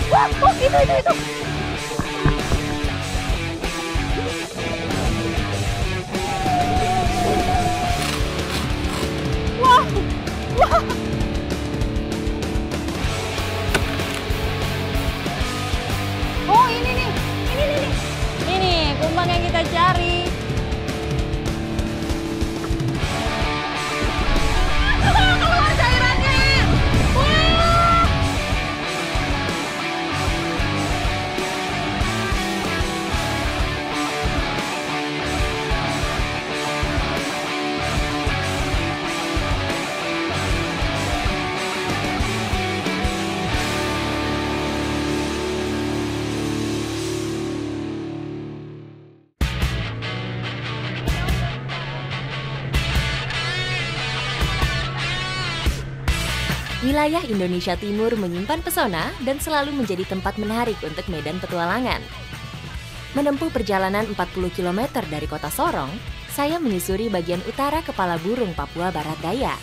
Wah, oh, itu. Wah, wah. Oh, ini nih. Ini kumbang yang kita cari. Keluar cairannya. Wah. Wilayah Indonesia Timur menyimpan pesona dan selalu menjadi tempat menarik untuk medan petualangan. Menempuh perjalanan 40 km dari kota Sorong, saya menyusuri bagian utara Kepala Burung Papua Barat Daya.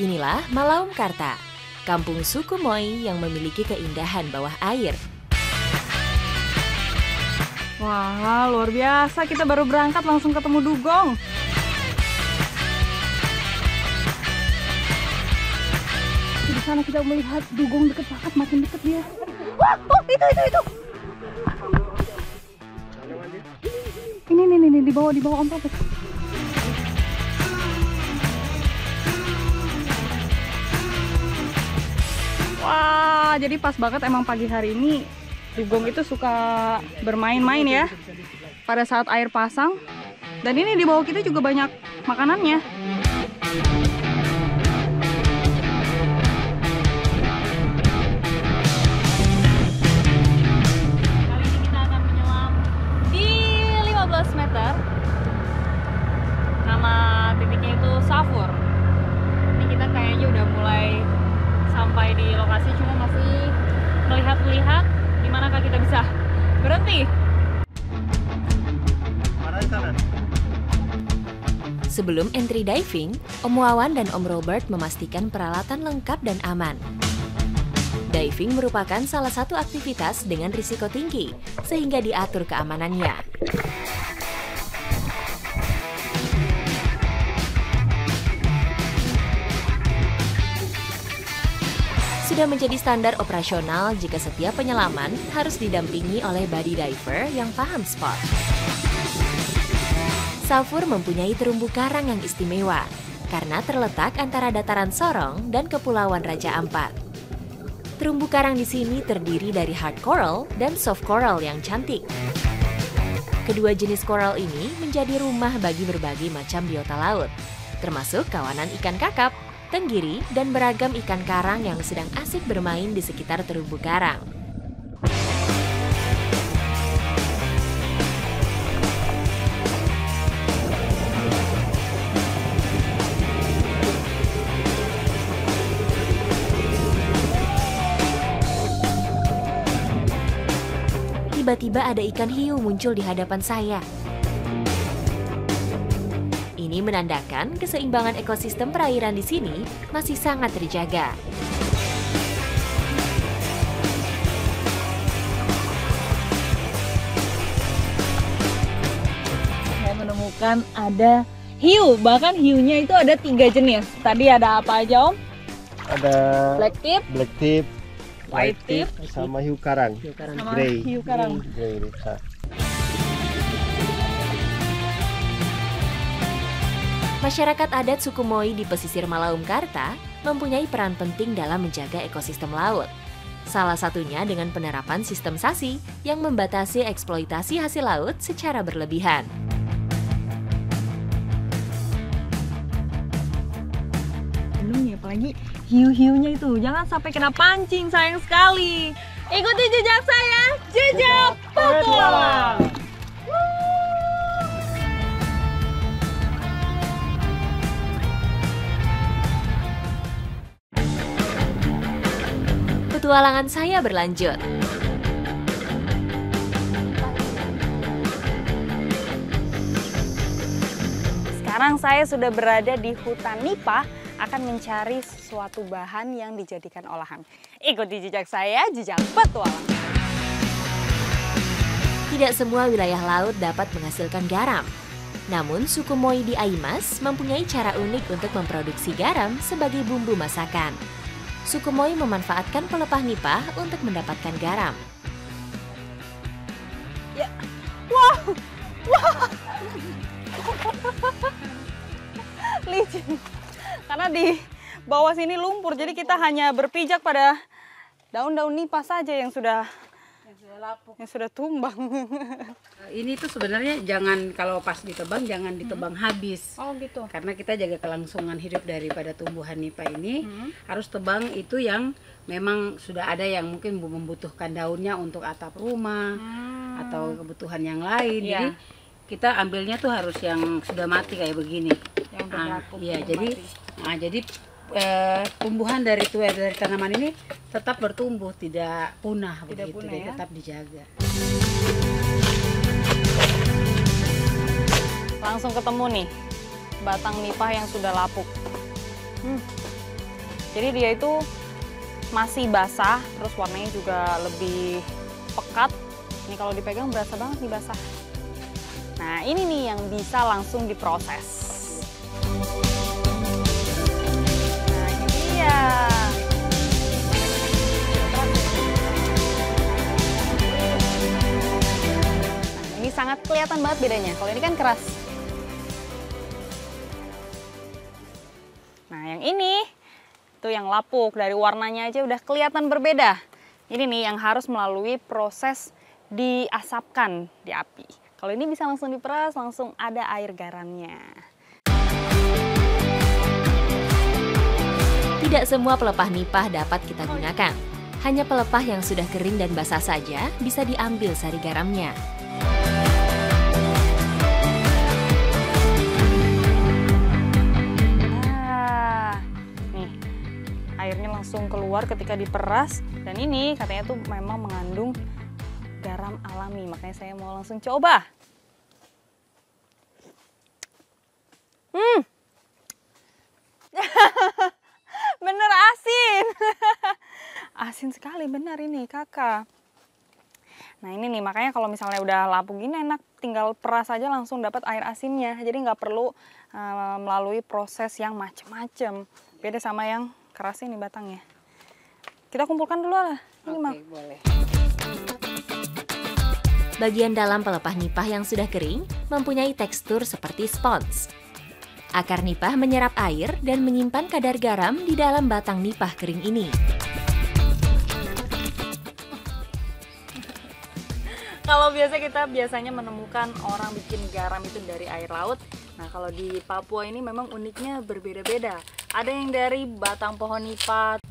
Inilah Malaum Karta, kampung suku Moi yang memiliki keindahan bawah air. Wah, luar biasa. Kita baru berangkat langsung ketemu dugong. Di sana kita melihat dugong deket banget, makin deket dia. Wah, oh, itu. Ini di bawah Om Papet. Wah, jadi pas banget emang pagi hari ini dugong itu suka bermain-main ya pada saat air pasang. Dan ini di bawah kita juga banyak makanannya. Kali ini kita akan menyelam di 15 meter. Nama titiknya itu Safur. Ini kita kayaknya udah mulai sampai di lokasi, cuma masih melihat-lihat di manakah kita bisa berhenti. Sebelum entry diving, Om Wawan dan Om Robert memastikan peralatan lengkap dan aman. Diving merupakan salah satu aktivitas dengan risiko tinggi, sehingga diatur keamanannya. Sudah menjadi standar operasional jika setiap penyelaman harus didampingi oleh body diver yang paham sport. Safur mempunyai terumbu karang yang istimewa karena terletak antara dataran Sorong dan Kepulauan Raja Ampat. Terumbu karang di sini terdiri dari hard coral dan soft coral yang cantik. Kedua jenis coral ini menjadi rumah bagi berbagai macam biota laut, termasuk kawanan ikan kakap, tenggiri, dan beragam ikan karang yang sedang asik bermain di sekitar terumbu karang. Tiba-tiba ada ikan hiu muncul di hadapan saya. Ini menandakan keseimbangan ekosistem perairan di sini masih sangat terjaga. Saya menemukan ada hiu, bahkan hiunya itu ada 3 jenis. Tadi ada apa aja, Om? Ada Black tip, white tip, sama hiu karang. sama Grey. hiu karang. Grey. Nah. Masyarakat adat suku Moi di pesisir Malaum Karta mempunyai peran penting dalam menjaga ekosistem laut. Salah satunya dengan penerapan sistem sasi yang membatasi eksploitasi hasil laut secara berlebihan. Belum ya, apalagi hiu-hiunya itu. Jangan sampai kena pancing, sayang sekali. Ikuti jejak saya, jejak petualang. Petualangan saya berlanjut. Sekarang saya sudah berada di hutan nipah akan mencari suatu bahan yang dijadikan olahan. Ikuti jejak saya, jejak petualang. Tidak semua wilayah laut dapat menghasilkan garam. Namun, suku Moi di Aimas mempunyai cara unik untuk memproduksi garam sebagai bumbu masakan. Suku Moi memanfaatkan pelepah nipah untuk mendapatkan garam. Ya, wow, wow, licin. Karena di bawah sini lumpur, jadi kita hanya berpijak pada daun-daun nipah saja yang sudah tumbang. Ini tuh sebenarnya jangan, kalau pas ditebang jangan ditebang habis. Oh gitu. Karena kita jaga kelangsungan hidup daripada tumbuhan nipah ini, harus tebang itu yang memang sudah ada yang mungkin membutuhkan daunnya untuk atap rumah atau kebutuhan yang lain. Iya. Jadi kita ambilnya tuh harus yang sudah mati kayak begini. Yang udah lapuk, iya, yang jadi jadi tumbuhan dari tanaman ini tetap bertumbuh, tidak punah, Tidak begitu. punah, Jadi ya? tetap dijaga. Langsung ketemu nih batang nipah yang sudah lapuk. Jadi dia itu masih basah, terus warnanya juga lebih pekat. Ini kalau dipegang berasa banget nih basah. Nah ini nih yang bisa langsung diproses. Nah ini dia. Nah, ini sangat kelihatan banget bedanya. Kalau ini kan keras. Nah yang ini tuh yang lapuk, dari warnanya aja udah kelihatan berbeda. Ini nih yang harus melalui proses diasapkan di api. Kalau ini bisa langsung diperas, langsung ada air garamnya. Tidak semua pelepah nipah dapat kita gunakan. Hanya pelepah yang sudah kering dan basah saja bisa diambil sari garamnya. Nih, airnya langsung keluar ketika diperas. Dan ini katanya tuh memang mengandung garam alami, makanya saya mau langsung coba. Bener asin. Asin sekali benar ini kakak. Nah ini nih, makanya kalau misalnya udah lapuk gini enak, tinggal peras aja langsung dapat air asinnya. Jadi nggak perlu melalui proses yang macem-macem. Beda sama yang keras ini batangnya. Kita kumpulkan dulu lah. Ini Mam. Boleh. Bagian dalam pelepah nipah yang sudah kering mempunyai tekstur seperti spons. Akar nipah menyerap air dan menyimpan kadar garam di dalam batang nipah kering ini. Kalau kita biasanya menemukan orang bikin garam itu dari air laut. Nah kalau di Papua ini memang uniknya berbeda-beda. Ada yang dari batang pohon nipah.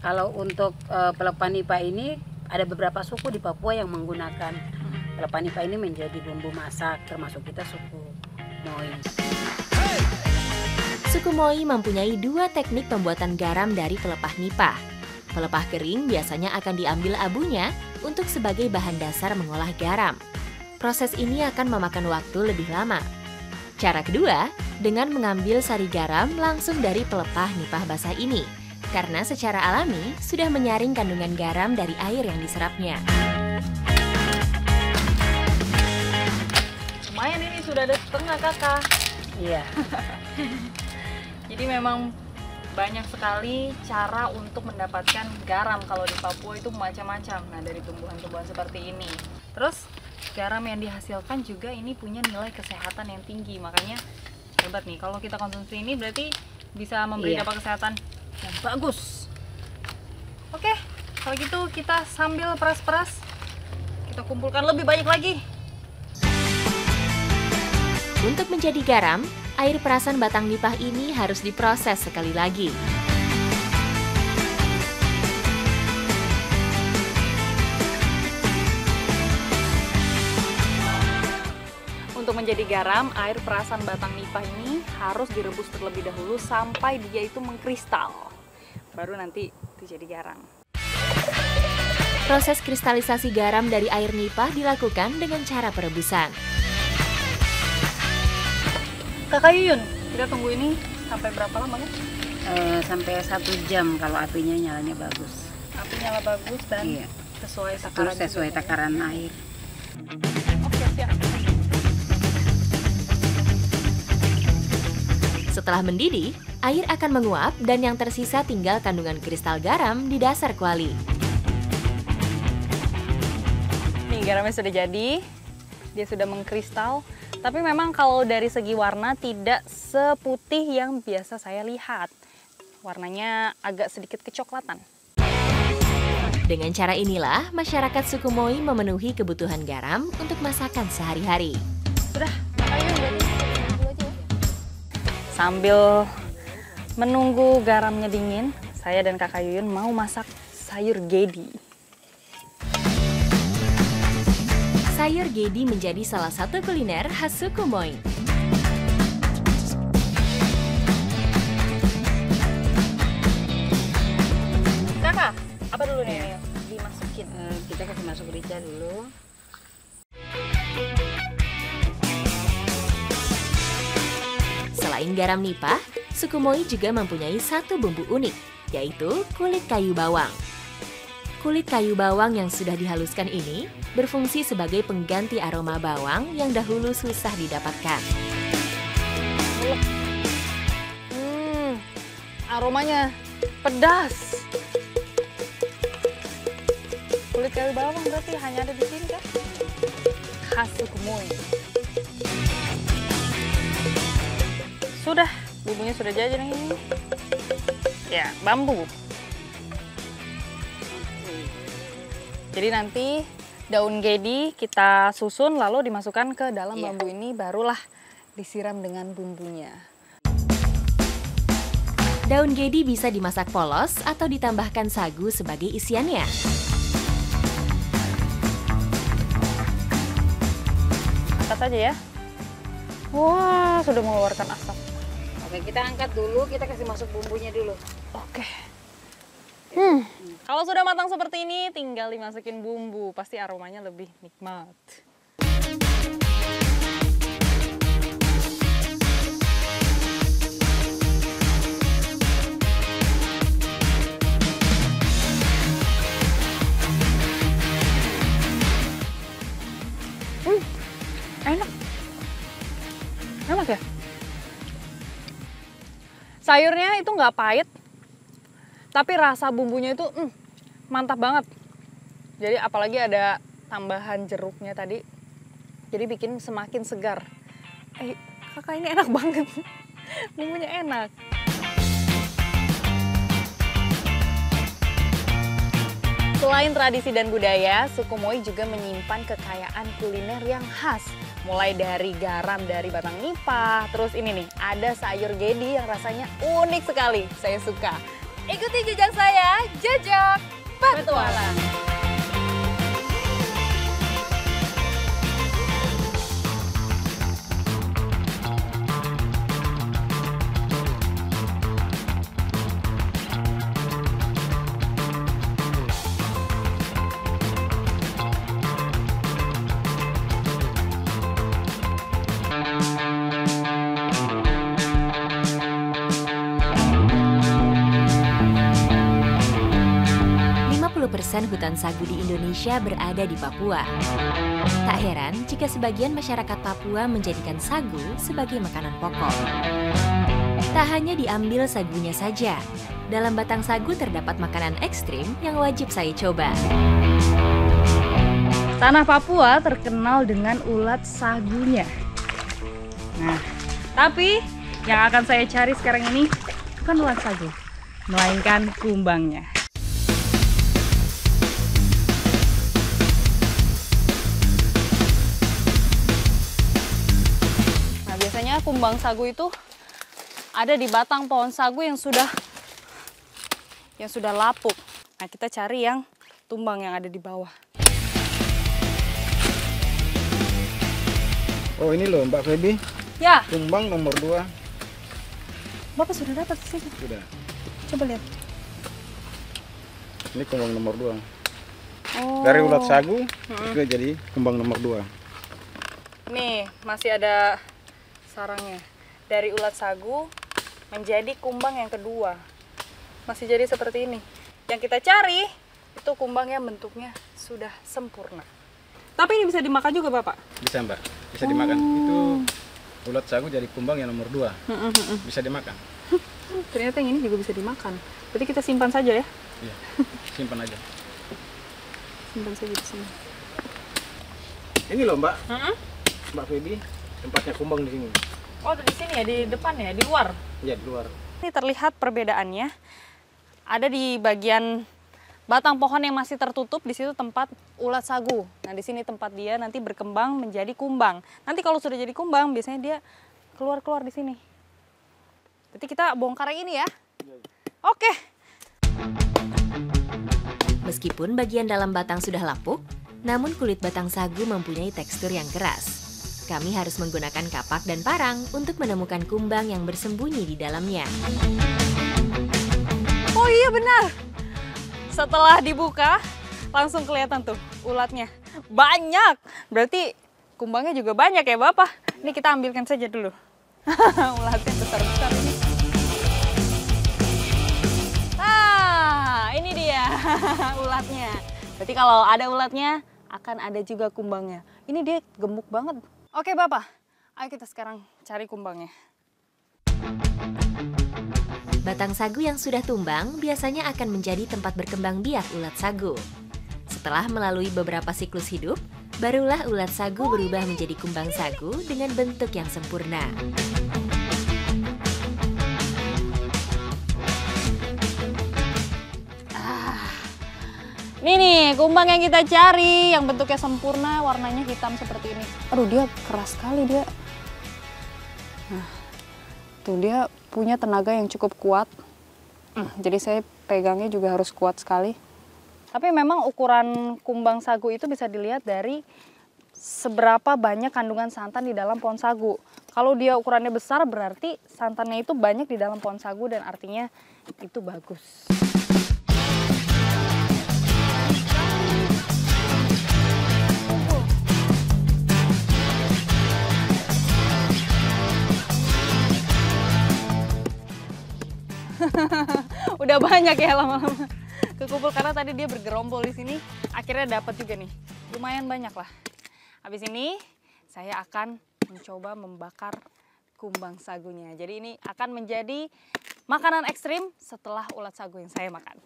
Kalau untuk pelepah nipah ini ada beberapa suku di Papua yang menggunakan pelepah nipah ini menjadi bumbu masak, termasuk kita suku Moi. Suku Moi mempunyai dua teknik pembuatan garam dari pelepah nipah. Pelepah kering biasanya akan diambil abunya untuk sebagai bahan dasar mengolah garam. Proses ini akan memakan waktu lebih lama. Cara kedua, dengan mengambil sari garam langsung dari pelepah nipah basah ini, karena secara alami sudah menyaring kandungan garam dari air yang diserapnya. Lumayan ini sudah ada setengah kakak. Iya. Jadi memang banyak sekali cara untuk mendapatkan garam kalau di Papua itu macam-macam. Nah dari tumbuhan-tumbuhan seperti ini. Terus garam yang dihasilkan juga ini punya nilai kesehatan yang tinggi. Makanya hebat nih, kalau kita konsumsi ini berarti bisa memberi dampak kesehatan yang bagus. Oke, kalau gitu kita sambil peras-peras, kita kumpulkan lebih banyak lagi. Untuk menjadi garam, air perasan batang nipah ini harus diproses sekali lagi. Untuk menjadi garam, air perasan batang nipah ini harus direbus terlebih dahulu sampai dia itu mengkristal. Baru nanti itu jadi garam. Proses kristalisasi garam dari air nipah dilakukan dengan cara perebusan. Kakak Yuyun, kita tunggu ini sampai berapa lama kan? sampai 1 jam kalau apinya nyalanya bagus. Api nyala bagus dan Iya. sesuai Terus takaran. sesuai juga, takaran air. Oke, siap. Setelah mendidih, air akan menguap dan yang tersisa tinggal kandungan kristal garam di dasar kuali. Nih garamnya sudah jadi, dia sudah mengkristal. Tapi memang kalau dari segi warna tidak seputih yang biasa saya lihat. Warnanya agak sedikit kecoklatan. Dengan cara inilah, masyarakat suku Moi memenuhi kebutuhan garam untuk masakan sehari-hari. Sudah, ayo berarti dulu aja ya. Sambil menunggu garamnya dingin, saya dan Kakak Yuyun mau masak sayur gedi. Sayur gedi menjadi salah satu kuliner khas suku Moi. Kakak, apa dulu nih yang dimasukin? Kita kasih masuk rica dulu. Selain garam nipah, suku Moi juga mempunyai satu bumbu unik, yaitu kulit kayu bawang. Kulit kayu bawang yang sudah dihaluskan ini berfungsi sebagai pengganti aroma bawang yang dahulu susah didapatkan. Aromanya pedas. Kulit kayu bawang berarti hanya ada di sini kan? Khas suku Moi. Sudah, bumbunya sudah jadi nih. Ya, bambu. Jadi nanti daun gedi kita susun lalu dimasukkan ke dalam bambu ini, barulah disiram dengan bumbunya. Daun gedi bisa dimasak polos atau ditambahkan sagu sebagai isiannya. Angkat saja ya. Wah, sudah mengeluarkan asap. Oke, kita angkat dulu, kita kasih masuk bumbunya dulu. Oke. Kalau sudah matang seperti ini, tinggal dimasukin bumbu. Pasti aromanya lebih nikmat. Enak. Enak ya? Sayurnya itu nggak pahit, tapi rasa bumbunya itu mantap banget. Jadi apalagi ada tambahan jeruknya tadi, jadi bikin semakin segar. Kakak ini enak banget, bumbunya enak. Selain tradisi dan budaya, suku Moi juga menyimpan kekayaan kuliner yang khas. Mulai dari garam dari batang nipah, terus ini nih, ada sayur gedi yang rasanya unik sekali. Saya suka. Ikuti jejak saya, jejak petualang. 50% hutan sagu di Indonesia berada di Papua. Tak heran jika sebagian masyarakat Papua menjadikan sagu sebagai makanan pokok. Tak hanya diambil sagunya saja, dalam batang sagu terdapat makanan ekstrim yang wajib saya coba. Tanah Papua terkenal dengan ulat sagunya. Nah, tapi yang akan saya cari sekarang ini bukan ulat sagu, melainkan kumbangnya. Nah, biasanya kumbang sagu itu ada di batang pohon sagu yang sudah lapuk. Nah, kita cari yang tumbang yang ada di bawah. Oh ini loh Mbak Feby, Ya, tumbang nomor 2. Bapak sudah dapat sih. Sudah. Coba lihat. Ini kumbang nomor 2. Oh. Dari ulat sagu itu jadi kumbang nomor 2. Nih, masih ada sarangnya. Dari ulat sagu menjadi kumbang yang kedua. Masih jadi seperti ini. Yang kita cari itu kumbang yang bentuknya sudah sempurna. Tapi ini bisa dimakan juga Bapak? Bisa Mbak, bisa dimakan. Itu ulat sagu jadi kumbang yang nomor 2. Bisa dimakan. Ternyata yang ini juga bisa dimakan. Berarti kita simpan saja ya? Iya, simpan aja. Simpan saja di sini. Ini loh Mbak, Mbak Feby, tempatnya kumbang di sini. Oh, di sini ya, di depan ya, di luar? Iya, di luar. Ini terlihat perbedaannya. Ada di bagian batang pohon yang masih tertutup, di situ tempat ulat sagu. Nah, di sini tempat dia nanti berkembang menjadi kumbang. Nanti kalau sudah jadi kumbang, biasanya dia keluar-keluar di sini. Jadi kita bongkar yang ini ya. Oke. Meskipun bagian dalam batang sudah lapuk, namun kulit batang sagu mempunyai tekstur yang keras. Kami harus menggunakan kapak dan parang untuk menemukan kumbang yang bersembunyi di dalamnya. Oh iya benar. Setelah dibuka, langsung kelihatan tuh ulatnya. Banyak. Berarti kumbangnya juga banyak ya Bapak. Ini kita ambilkan saja dulu. Ulatnya besar-besar ini. Ah, ini dia ulatnya. Berarti kalau ada ulatnya, akan ada juga kumbangnya. Ini dia gemuk banget. Oke Bapak, ayo kita sekarang cari kumbangnya. Batang sagu yang sudah tumbang biasanya akan menjadi tempat berkembang biak ulat sagu. Setelah melalui beberapa siklus hidup, barulah ulat sagu berubah menjadi kumbang sagu dengan bentuk yang sempurna. Ini nih, kumbang yang kita cari, yang bentuknya sempurna, warnanya hitam seperti ini. Aduh, dia keras sekali dia. Nah, tuh dia punya tenaga yang cukup kuat. Jadi saya pegangnya juga harus kuat sekali. Tapi memang ukuran kumbang sagu itu bisa dilihat dari seberapa banyak kandungan santan di dalam pohon sagu. Kalau dia ukurannya besar, berarti santannya itu banyak di dalam pohon sagu dan artinya itu bagus. Udah banyak ya lama-lama kekumpul karena tadi dia bergerombol di sini. Akhirnya dapat juga nih, lumayan banyak lah. Habis ini saya akan mencoba membakar kumbang sagunya. Jadi ini akan menjadi makanan ekstrim setelah ulat sagu yang saya makan.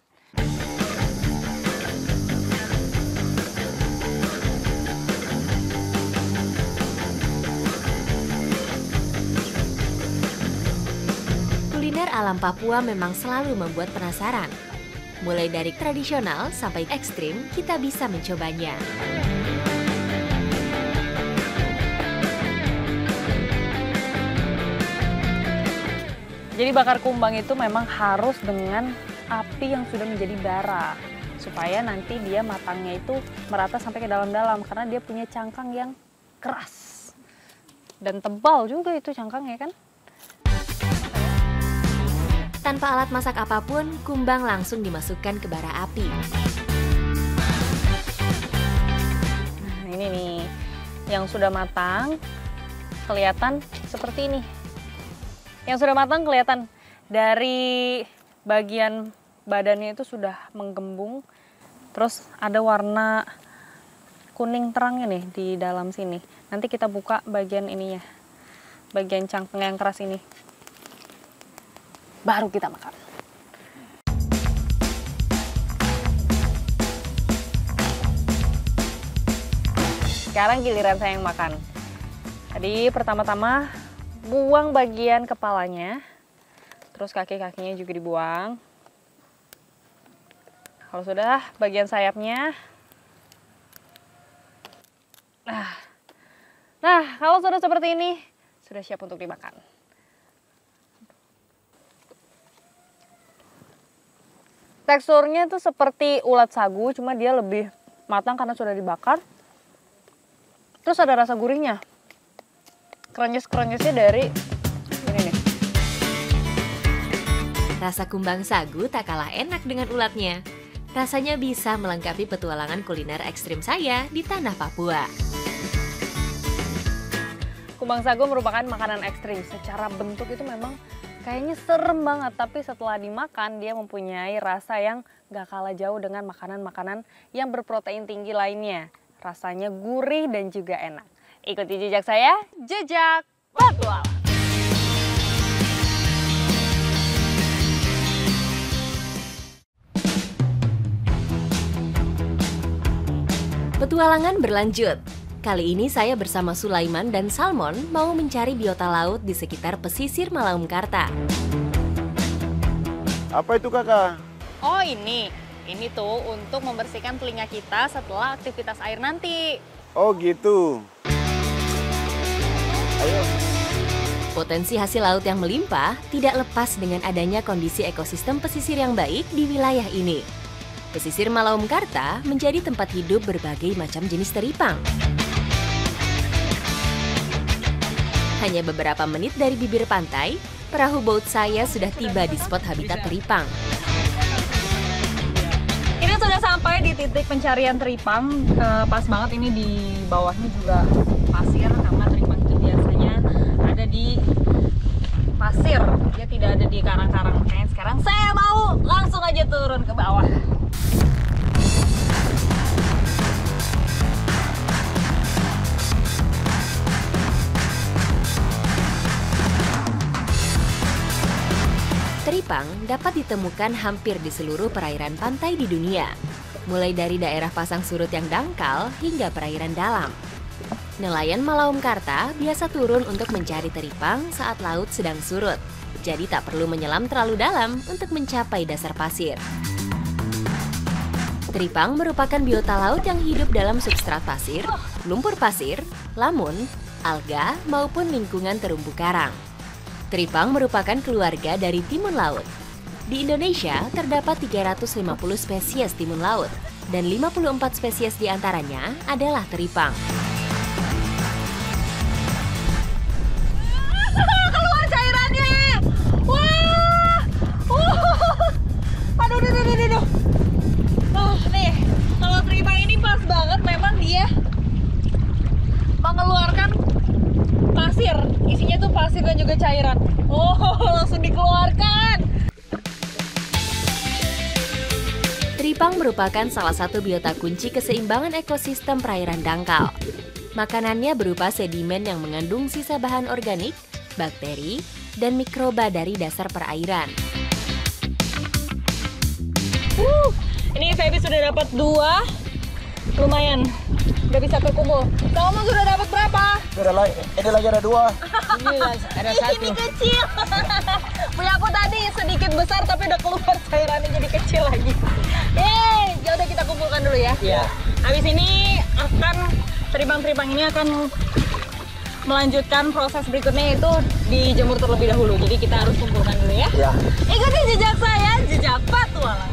Kuliner alam Papua memang selalu membuat penasaran. Mulai dari tradisional sampai ekstrim, kita bisa mencobanya. Jadi bakar kumbang itu memang harus dengan api yang sudah menjadi bara. Supaya nanti dia matangnya itu merata sampai ke dalam-dalam. Karena dia punya cangkang yang keras. Dan tebal juga itu cangkangnya kan. Tanpa alat masak apapun, kumbang langsung dimasukkan ke bara api. Nah, ini nih, yang sudah matang kelihatan seperti ini. Yang sudah matang kelihatan dari bagian badannya itu sudah menggembung. Terus ada warna kuning terangnya nih di dalam sini. Nanti kita buka bagian ininya, bagian cangkang yang keras ini. Baru kita makan. Sekarang giliran saya yang makan. Tadi pertama-tama buang bagian kepalanya, terus kaki-kakinya juga dibuang. Kalau sudah bagian sayapnya, nah kalau sudah seperti ini, sudah siap untuk dimakan. Teksturnya tuh seperti ulat sagu, cuma dia lebih matang karena sudah dibakar. Terus ada rasa gurihnya. Krenyes-krenyesnya dari ini nih. Rasa kumbang sagu tak kalah enak dengan ulatnya. Rasanya bisa melengkapi petualangan kuliner ekstrim saya di tanah Papua. Kumbang sagu merupakan makanan ekstrim. Secara bentuk itu memang Kayaknya serem banget, tapi setelah dimakan dia mempunyai rasa yang gak kalah jauh dengan makanan-makanan yang berprotein tinggi lainnya. Rasanya gurih dan juga enak. Ikuti jejak saya, Jejak Petualang. Petualangan berlanjut. Kali ini saya bersama Sulaiman dan Salmon mau mencari biota laut di sekitar pesisir Malaumkarta. Apa itu kakak? Oh ini tuh untuk membersihkan telinga kita setelah aktivitas air nanti. Oh gitu. Ayo. Potensi hasil laut yang melimpah tidak lepas dengan adanya kondisi ekosistem pesisir yang baik di wilayah ini. Pesisir Malaumkarta menjadi tempat hidup berbagai macam jenis teripang. Hanya beberapa menit dari bibir pantai, perahu boat saya sudah tiba di spot habitat teripang. Ini sudah sampai di titik pencarian teripang. Pas banget ini di bawahnya juga pasir, karena teripang itu biasanya ada di pasir. Dia tidak ada di karang-karang. Makanya sekarang saya mau langsung aja turun ke bawah. Teripang dapat ditemukan hampir di seluruh perairan pantai di dunia, mulai dari daerah pasang surut yang dangkal hingga perairan dalam. Nelayan Malaumkarta biasa turun untuk mencari teripang saat laut sedang surut, jadi tak perlu menyelam terlalu dalam untuk mencapai dasar pasir. Teripang merupakan biota laut yang hidup dalam substrat pasir, lumpur pasir, lamun, alga, maupun lingkungan terumbu karang. Teripang merupakan keluarga dari timun laut. Di Indonesia terdapat 350 spesies timun laut dan 54 spesies diantaranya adalah teripang. Keluar cairannya! Wah! Aduh. Nih, kalau teripang ini pas banget, memang dia mengeluarkan pasir. Isinya tuh pasir dan juga cairan. Oh, langsung dikeluarkan. Teripang merupakan salah satu biota kunci keseimbangan ekosistem perairan dangkal. Makanannya berupa sedimen yang mengandung sisa bahan organik, bakteri, dan mikroba dari dasar perairan. Ini Feby sudah dapat 2. Lumayan. Udah bisa terkumpul. Kamu sudah dapat berapa? Ini lagi ada 2. Ada satu. Ini kecil. Punya aku tadi sedikit besar tapi udah keluar cairannya jadi kecil lagi. Ya udah kita kumpulkan dulu ya. Iya. Habis ini teripang-teripang ini akan melanjutkan proses berikutnya, itu dijemur terlebih dahulu. Jadi kita harus kumpulkan dulu ya. Iya. Ikuti jejak saya, Jejak Petualang.